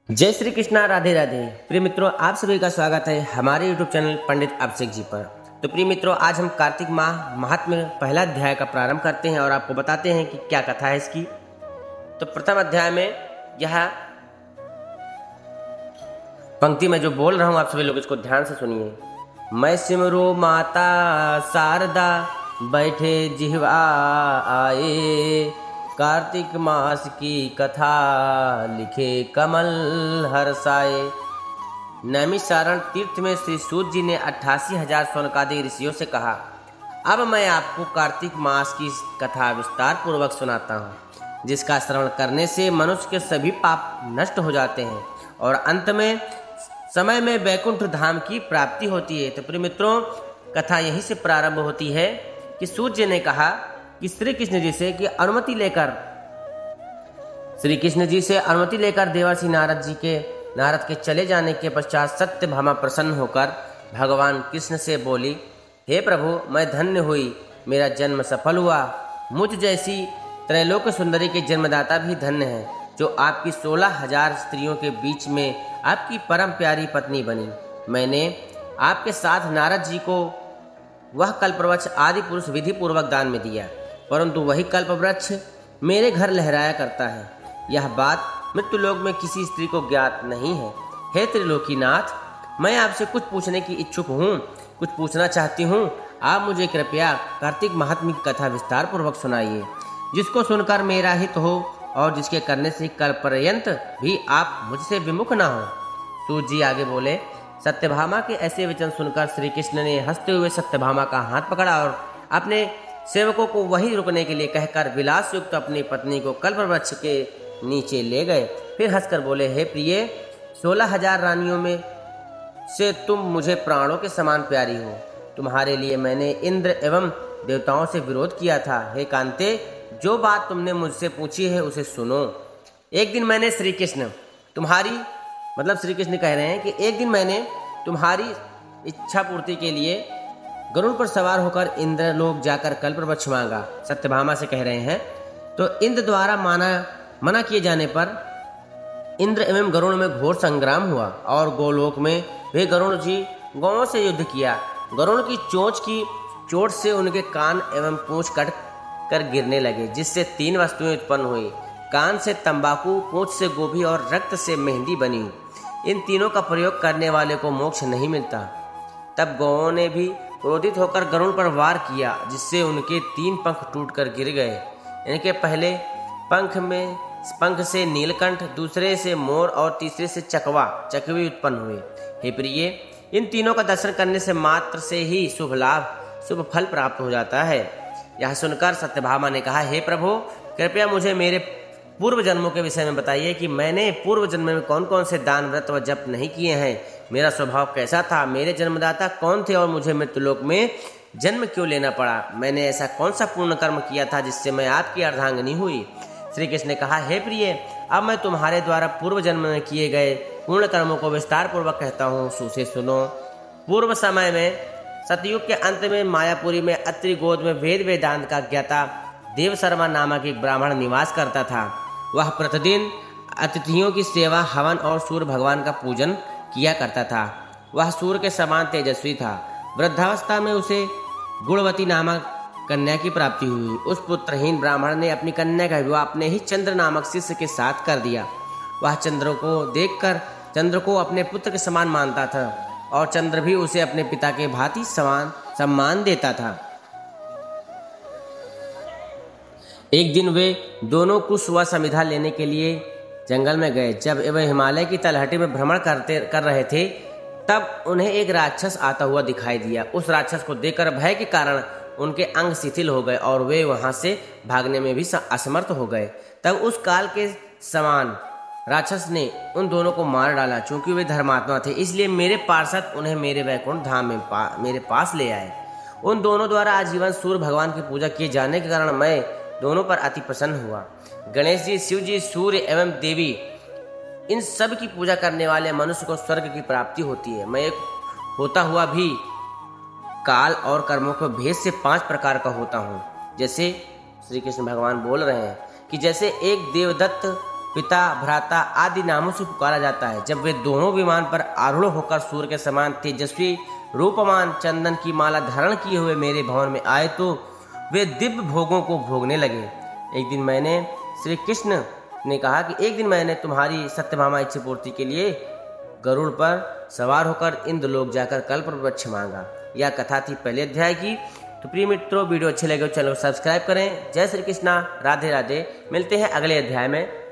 जय श्री कृष्णा, राधे राधे। प्रिय मित्रों, आप सभी का स्वागत है हमारे YouTube चैनल पंडित अभिषेक जी पर। तो प्रिय मित्रों, आज हम कार्तिक माह महात्म्य पहला अध्याय का प्रारंभ करते हैं और आपको बताते हैं कि क्या कथा है इसकी। तो प्रथम अध्याय में यह पंक्ति में जो बोल रहा हूँ, आप सभी लोग इसको ध्यान से सुनिए। मैं सिमरो माता शारदा, बैठे जिह्वा आए, कार्तिक मास की कथा लिखे कमल हर्षाए। नैमिषारण तीर्थ में श्री सूत जी ने 88,000 शौनकादि ऋषियों से कहा, अब मैं आपको कार्तिक मास की कथा विस्तार पूर्वक सुनाता हूँ, जिसका श्रवण करने से मनुष्य के सभी पाप नष्ट हो जाते हैं और अंत में समय में वैकुंठ धाम की प्राप्ति होती है। तो प्रिय मित्रों, कथा यहीं से प्रारंभ होती है कि सूत जी ने कहा कि श्री कृष्ण जी से अनुमति लेकर देवर्षि नारद के चले जाने के पश्चात सत्यभामा प्रसन्न होकर भगवान कृष्ण से बोली, हे प्रभु, मैं धन्य हुई, मेरा जन्म सफल हुआ। मुझ जैसी त्रैलोक्य सुंदरी के जन्मदाता भी धन्य है, जो आपकी 16,000 स्त्रियों के बीच में आपकी परम प्यारी पत्नी बनी। मैंने आपके साथ नारद जी को वह कल्पवृक्ष आदि पुरुष विधि पूर्वक दान में दिया, परंतु वही कल्पवृक्ष मेरे घर लहराया करता है। यह बात मृत्युलोक में किसी स्त्री को ज्ञात नहीं है। हे त्रिलोकीनाथ, मैं आपसे कुछ पूछने की इच्छुक हूँ, कुछ पूछना चाहती हूँ। आप मुझे कृपया कार्तिक महात्म्य की कथा विस्तार पूर्वक सुनाइए, जिसको सुनकर मेरा हित हो और जिसके करने से कल पर्यंत भी आप मुझसे विमुख न हो। सूत जी आगे बोले, सत्यभामा के ऐसे वचन सुनकर श्री कृष्ण ने हंसते हुए सत्यभामा का हाथ पकड़ा और अपने सेवकों को वहीं रुकने के लिए कहकर विलास युक्त अपनी पत्नी को कल्पवृक्ष के नीचे ले गए। फिर हंसकर बोले, हे प्रिय, 16,000 रानियों में से तुम मुझे प्राणों के समान प्यारी हो। तुम्हारे लिए मैंने इंद्र एवं देवताओं से विरोध किया था। हे कांते, जो बात तुमने मुझसे पूछी है उसे सुनो। एक दिन मैंने श्री कृष्ण कह रहे हैं कि एक दिन मैंने तुम्हारी इच्छा पूर्ति के लिए गरुड़ पर सवार होकर इंद्रलोक जाकर कल्पवृक्ष मांगा। सत्यभामा से कह रहे हैं, तो इंद्र द्वारा मना किए जाने पर इंद्र एवं गरुड़ में घोर संग्राम हुआ और गोलोक में वे गरुड़ जी गौओं से युद्ध किया। गरुड़ की चोट से उनके कान एवं पूंछ कट कर गिरने लगे, जिससे 3 वस्तुएं उत्पन्न हुई। कान से तंबाकू, पूंछ से गोभी और रक्त से मेहंदी बनी। इन तीनों का प्रयोग करने वाले को मोक्ष नहीं मिलता। तब गौओं ने भी क्रोधित होकर गरुड़ पर वार किया, जिससे उनके 3 पंख टूटकर गिर गए। इनके पहले पंख से नीलकंठ, दूसरे से मोर और तीसरे से चकवी उत्पन्न हुए। हे प्रिय, इन तीनों का दर्शन करने से मात्र से ही शुभ फल प्राप्त हो जाता है। यह सुनकर सत्यभामा ने कहा, हे प्रभु, कृपया मुझे मेरे पूर्व जन्मों के विषय में बताइए कि मैंने पूर्व जन्म में कौन कौन से दान, व्रत व जप नहीं किए हैं। मेरा स्वभाव कैसा था, मेरे जन्मदाता कौन थे और मुझे मृत्युलोक में जन्म क्यों लेना पड़ा। मैंने ऐसा कौन सा पूर्ण कर्म किया था जिससे मैं आपकी अर्धांगिनी हुई। श्री कृष्ण ने कहा, हे प्रिय, अब मैं तुम्हारे द्वारा पूर्व जन्म में किए गए पूर्ण कर्मों को विस्तार पूर्वक कहता हूँ, सुसे सुनो। पूर्व समय में सतयुग के अंत में मायापुरी में अत्रि गोद में वेदांत का ज्ञाता देव शर्मा नामक एक ब्राह्मण निवास करता था। वह प्रतिदिन अतिथियों की सेवा, हवन और सूर्य भगवान का पूजन किया करता था। वह सूर्य के समान तेजस्वी था। वृद्धावस्था में उसे गुणवती नामक कन्या की प्राप्ति हुई। उस पुत्रहीन ब्राह्मण ने अपनी कन्या का विवाह अपने ही चंद्र नामक शिष्य के साथ कर दिया। वह चंद्र को देखकर चंद्र को अपने पुत्र के समान मानता था और चंद्र भी उसे अपने पिता के भांति सम्मान देता था। एक दिन वे दोनों कुश व समिधा लेने के लिए जंगल में गए। जब वे हिमालय की तलहटी में भ्रमण कर रहे थे, तब उन्हें एक राक्षस आता हुआ दिखाई दिया। उस राक्षस को देखकर भय के कारण उनके अंग शिथिल हो गए और वे वहां से भागने में भी असमर्थ हो गए। तब उस काल के समान राक्षस ने उन दोनों को मार डाला। चूंकि वे धर्मात्मा थे, इसलिए मेरे पार्षद उन्हें मेरे वैकुंठ धाम में मेरे पास ले आए। उन दोनों द्वारा आजीवन सूर्य भगवान की पूजा किए जाने के कारण मैं दोनों पर अति प्रसन्न हुआ। गणेश जी, शिव जी, सूर्य एवं देवी, इन सब की पूजा करने वाले मनुष्य को स्वर्ग की प्राप्ति होती है। मैं एक होता हुआ भी काल और कर्मों को भेद से 5 प्रकार का होता हूँ। जैसे श्री कृष्ण भगवान बोल रहे हैं कि जैसे एक देवदत्त पिता, भ्राता आदि नामों से पुकारा जाता है। जब वे दोनों विमान पर आरूढ़ होकर सूर्य के समान तेजस्वी रूपमान चंदन की माला धारण किए हुए मेरे भवन में आए तो वे दिव्य भोगों को भोगने लगे। एक दिन मैंने श्री कृष्ण ने कहा कि एक दिन मैंने तुम्हारी सत्यभामा इच्छा पूर्ति के लिए गरुड़ पर सवार होकर इंद्रलोक जाकर कल्प वृक्ष मांगा। यह कथा थी पहले अध्याय की। तो प्रिय मित्रों, वीडियो अच्छे लगे तो चैनल को सब्सक्राइब करें। जय श्री कृष्णा, राधे राधे। मिलते हैं अगले अध्याय में।